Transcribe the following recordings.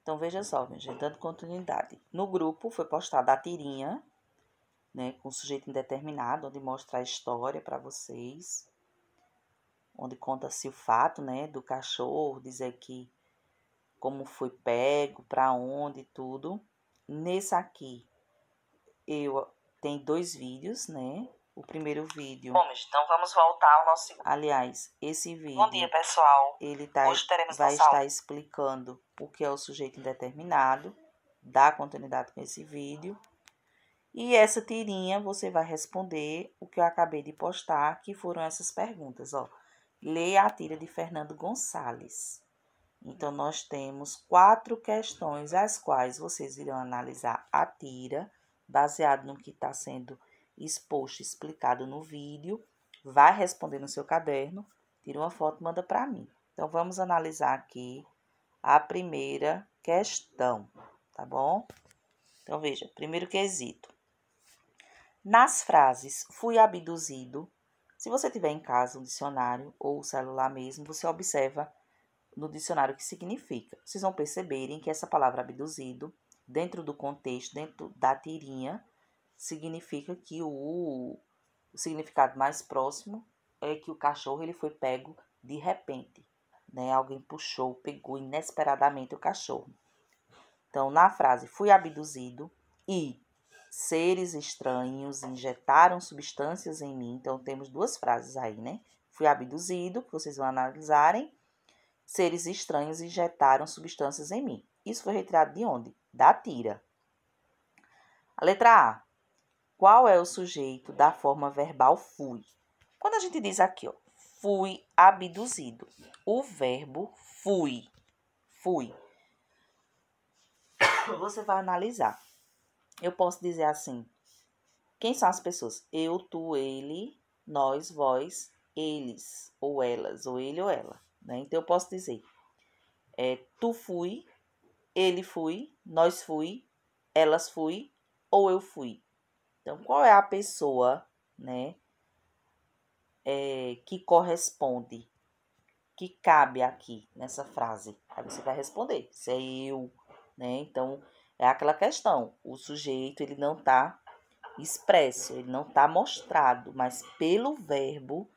Então, veja só, minha gente, dando continuidade. No grupo foi postada a tirinha, né, com sujeito indeterminado, onde mostra a história para vocês, onde conta-se o fato, né, do cachorro, dizer que como foi pego, para onde, tudo. Nesse aqui, tem 2 vídeos, né? O primeiro vídeo... Bom, então vamos voltar ao nosso... Aliás, esse vídeo... Bom dia, pessoal. Ele Hoje teremos vai nossa estar aula. explicando o que é o sujeito indeterminado. Dá continuidade com esse vídeo. E essa tirinha você vai responder o que eu acabei de postar, que foram essas perguntas, ó. Leia a tira de Fernando Gonçalves. Então, nós temos 4 questões, as quais vocês irão analisar a tira, baseado no que está sendo exposto, explicado no vídeo. Vai responder no seu caderno, tira uma foto e manda para mim. Então, vamos analisar aqui a primeira questão, tá bom? Então, veja, primeiro quesito. Nas frases fui abduzido, se você tiver em casa um dicionário ou o celular mesmo, você observa no dicionário o que significa. Vocês vão perceberem que essa palavra abduzido, dentro do contexto, dentro da tirinha, significa que o significado mais próximo é que o cachorro ele foi pego de repente, né? Alguém puxou, pegou inesperadamente o cachorro. Então, na frase fui abduzido e seres estranhos injetaram substâncias em mim. Então, temos 2 frases aí, né? Fui abduzido, que vocês vão analisarem. Seres estranhos injetaram substâncias em mim. Isso foi retirado de onde? Da tira. A letra A. Qual é o sujeito da forma verbal fui? Quando a gente diz aqui, ó, fui abduzido, o verbo fui. Você vai analisar. Eu posso dizer assim, quem são as pessoas? Eu, tu, ele, nós, vós, eles, ou elas, ou ele ou ela, né? Então, eu posso dizer, tu fui, ele fui, nós fui, elas fui, ou eu fui. Então, qual é a pessoa, né, que corresponde, que cabe aqui nessa frase? Aí você vai responder, se é eu, né? Então, é aquela questão, o sujeito, ele não está expresso, ele não está mostrado, mas pelo verbo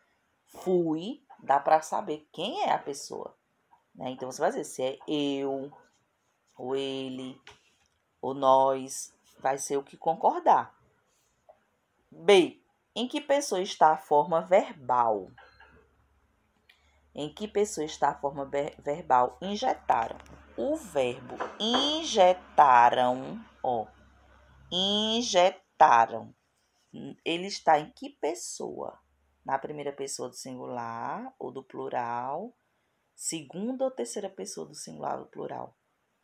fui, dá para saber quem é a pessoa, né? Então, você vai dizer se é eu, ou ele, ou nós, vai ser o que concordar. B. Em que pessoa está a forma verbal? Em que pessoa está a forma verbal? Injetaram. O verbo injetaram, ó, injetaram. Ele está em que pessoa? Na primeira pessoa do singular ou do plural, segunda ou terceira pessoa do singular ou do plural.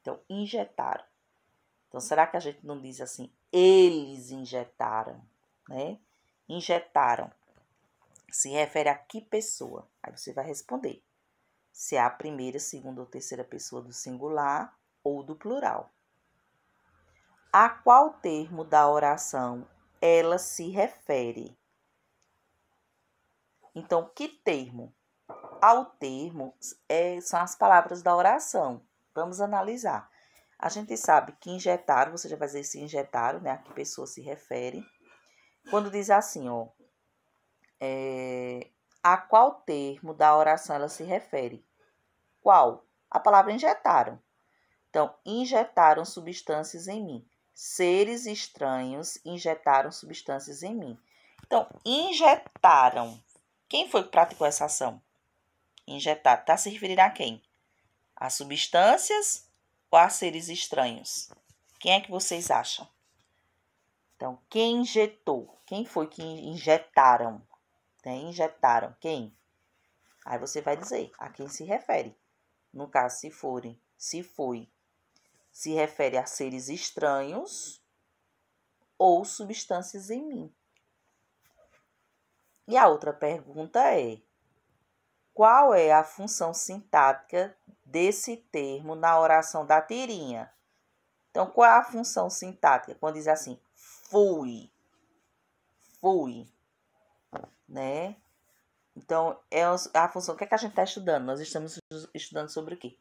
Então, injetaram. Então, será que a gente não diz assim, eles injetaram, né? Injetaram. Se refere a que pessoa? Aí você vai responder. Se é a primeira, segunda ou terceira pessoa do singular ou do plural. A qual termo da oração ela se refere? Então, que termo? Ao termo são as palavras da oração. Vamos analisar. A gente sabe que injetaram, você já vai dizer se injetaram, né? A que pessoa se refere. Quando diz assim, ó, a qual termo da oração ela se refere? Qual? A palavra injetaram. Então, injetaram substâncias em mim. Seres estranhos injetaram substâncias em mim. Então, injetaram. Quem foi que praticou essa ação? Injetar. Está se referindo a quem? A substâncias ou a seres estranhos? Quem é que vocês acham? Então, quem injetou? Quem foi que injetaram? Injetaram. Quem? Aí você vai dizer a quem se refere. No caso, se foi, se refere a seres estranhos ou substâncias em mim. E a outra pergunta é: qual é a função sintática desse termo na oração da tirinha? Então, qual é a função sintática? Quando diz assim, fui, né? Então, é a função. O que é que a gente está estudando? Nós estamos estudando sobre o quê?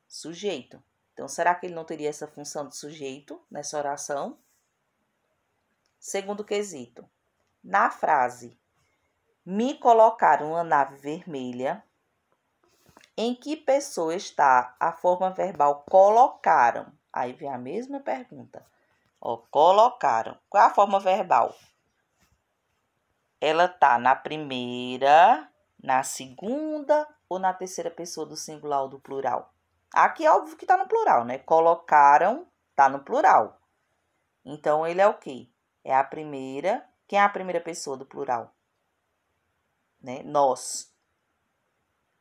Sujeito. Então, será que ele não teria essa função de sujeito nessa oração? Segundo quesito, na frase, me colocaram uma nave vermelha, em que pessoa está a forma verbal colocaram? Aí vem a mesma pergunta. Ó, colocaram. Qual é a forma verbal? Ela tá na primeira, na segunda ou na terceira pessoa do singular ou do plural? Aqui é óbvio que tá no plural, né? Colocaram, tá no plural. Então, ele é o quê? É a primeira. Quem é a primeira pessoa do plural? Né? Nós.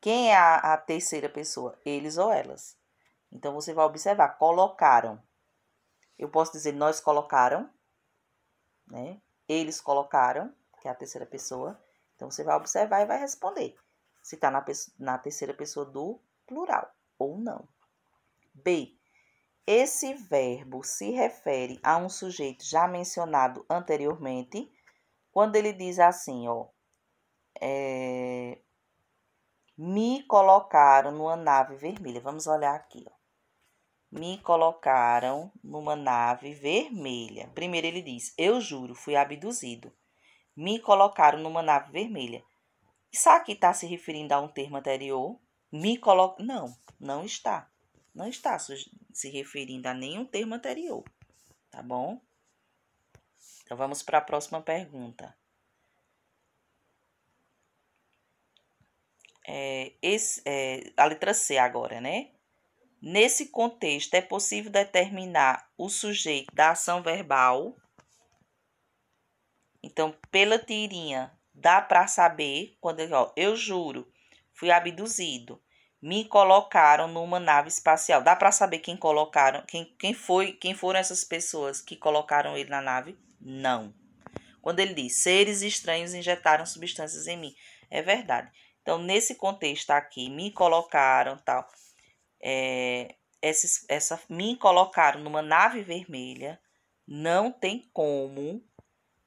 Quem é a terceira pessoa? Eles ou elas. Então, você vai observar. Colocaram. Eu posso dizer nós colocaram, né? Eles colocaram, que é a terceira pessoa. Então, você vai observar e vai responder se está na terceira pessoa do plural ou não. B. Esse verbo se refere a um sujeito já mencionado anteriormente, quando ele diz assim, ó, me colocaram numa nave vermelha. Vamos olhar aqui, ó. Me colocaram numa nave vermelha. Primeiro ele diz, eu juro, fui abduzido. Me colocaram numa nave vermelha. Isso aqui está se referindo a um termo anterior? Não, não está. Não está se referindo a nenhum termo anterior, tá bom? Então, vamos para a próxima pergunta. A letra C agora, né? Nesse contexto, é possível determinar o sujeito da ação verbal. Então, pela tirinha, dá para saber, quando ele, ó, eu juro, fui abduzido, me colocaram numa nave espacial. Dá para saber quem colocaram, quem foram essas pessoas que colocaram ele na nave? Não. Quando ele diz, seres estranhos injetaram substâncias em mim. É verdade. Então, nesse contexto aqui, me colocaram, tal, me colocaram numa nave vermelha, não tem como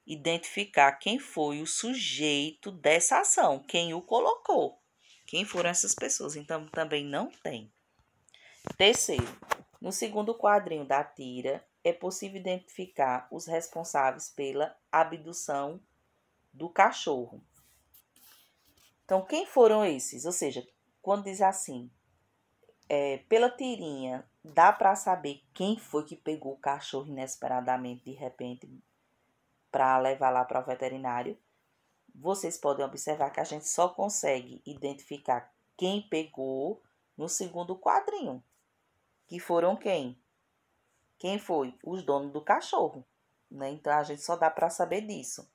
identificar quem foi o sujeito dessa ação, quem o colocou, quem foram essas pessoas. Então, também não tem. Terceiro, no segundo quadrinho da tira, é possível identificar os responsáveis pela abdução do cachorro. Então, quem foram esses? Ou seja, quando diz assim, pela tirinha, dá para saber quem foi que pegou o cachorro inesperadamente, de repente, para levar lá para o veterinário. Vocês podem observar que a gente só consegue identificar quem pegou no segundo quadrinho. Que foram quem? Quem foi? Os donos do cachorro, né? Então, a gente só dá para saber disso.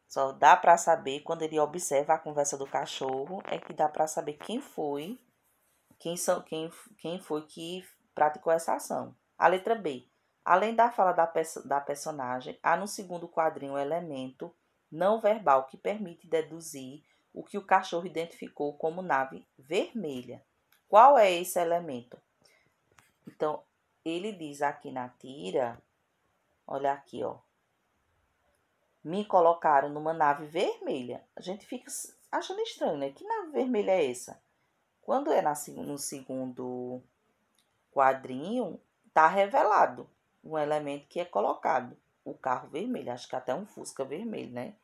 Só dá para saber quando ele observa a conversa do cachorro, é que dá para saber quem foi, quem foi que praticou essa ação. A letra B. Além da fala da personagem, há no segundo quadrinho um elemento não verbal que permite deduzir o que o cachorro identificou como nave vermelha. Qual é esse elemento? Então, ele diz aqui na tira, olha aqui, ó. Me colocaram numa nave vermelha. A gente fica achando estranho, né? Que nave vermelha é essa? Quando é no segundo quadrinho, tá revelado um elemento que é colocado. O carro vermelho, acho que até um Fusca vermelho, né?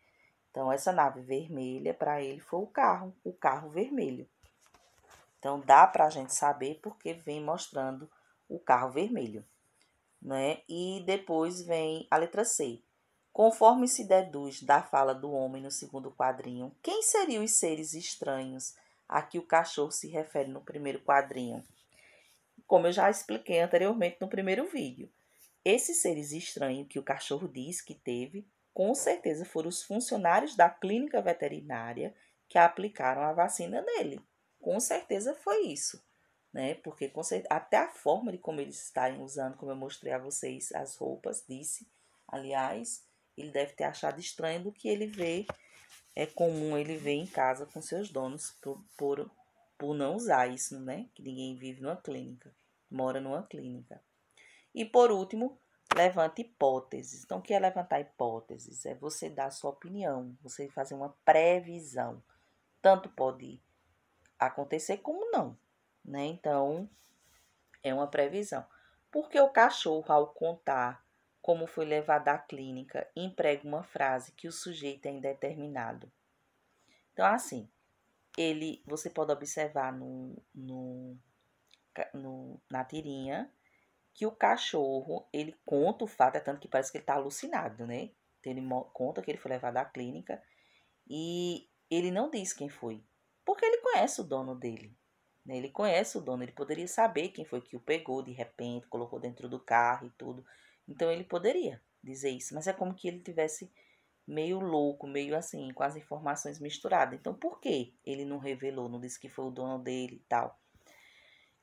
Então, essa nave vermelha, para ele, foi o carro vermelho. Então, dá para a gente saber porque vem mostrando o carro vermelho, né? E depois vem a letra C. Conforme se deduz da fala do homem no segundo quadrinho, quem seriam os seres estranhos a que o cachorro se refere no primeiro quadrinho? Como eu já expliquei anteriormente no primeiro vídeo, esses seres estranhos que o cachorro diz que teve, com certeza foram os funcionários da clínica veterinária que aplicaram a vacina nele. Com certeza foi isso, né? Porque até a forma de como eles estarem usando, como eu mostrei a vocês, as roupas, disse, aliás, ele deve ter achado estranho do que ele vê, é comum ele ver em casa com seus donos por não usar isso, né? Que ninguém vive numa clínica, mora numa clínica. E por último, levanta hipóteses. Então, o que é levantar hipóteses? É você dar a sua opinião, você fazer uma previsão. Tanto pode acontecer como não, né? Então, É uma previsão. Porque o cachorro, ao contar como foi levado à clínica, emprega uma frase que o sujeito é indeterminado. Então, assim, você pode observar na tirinha que o cachorro, ele conta o fato, é tanto que parece que ele está alucinado, né? Então, ele conta que ele foi levado à clínica e ele não diz quem foi, porque ele conhece o dono dele, né? Ele conhece o dono, ele poderia saber quem foi que o pegou de repente, colocou dentro do carro e tudo. Então, ele poderia dizer isso, mas é como que ele tivesse meio louco, meio assim, com as informações misturadas. Então, por que ele não revelou, não disse que foi o dono dele e tal?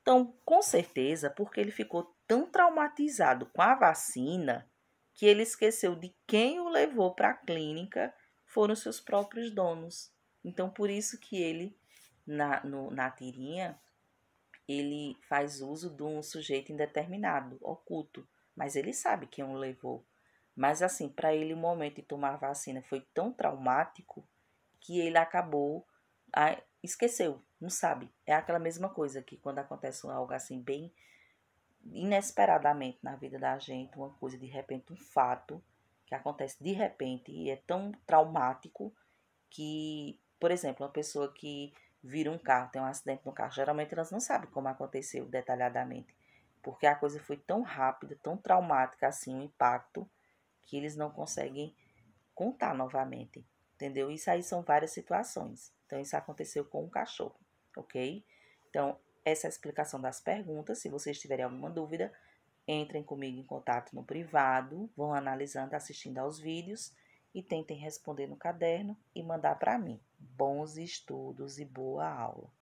Então, com certeza, porque ele ficou tão traumatizado com a vacina que ele esqueceu de quem o levou para a clínica foram seus próprios donos. Então, por isso que ele, na tirinha, ele faz uso de um sujeito indeterminado, oculto, mas ele sabe quem o levou. Mas assim, para ele o momento de tomar a vacina foi tão traumático que ele acabou, esqueceu, não sabe. É aquela mesma coisa que quando acontece algo assim bem inesperadamente na vida da gente, uma coisa de repente, um fato que acontece de repente e é tão traumático que, por exemplo, uma pessoa que vira um carro, tem um acidente no carro, geralmente elas não sabem como aconteceu detalhadamente, porque a coisa foi tão rápida, tão traumática assim, o impacto, que eles não conseguem contar novamente, entendeu? Isso aí são várias situações. Então, isso aconteceu com um cachorro, ok? Então, essa é a explicação das perguntas. Se vocês tiverem alguma dúvida, entrem comigo em contato no privado, vão analisando, assistindo aos vídeos e tentem responder no caderno e mandar para mim. Bons estudos e boa aula!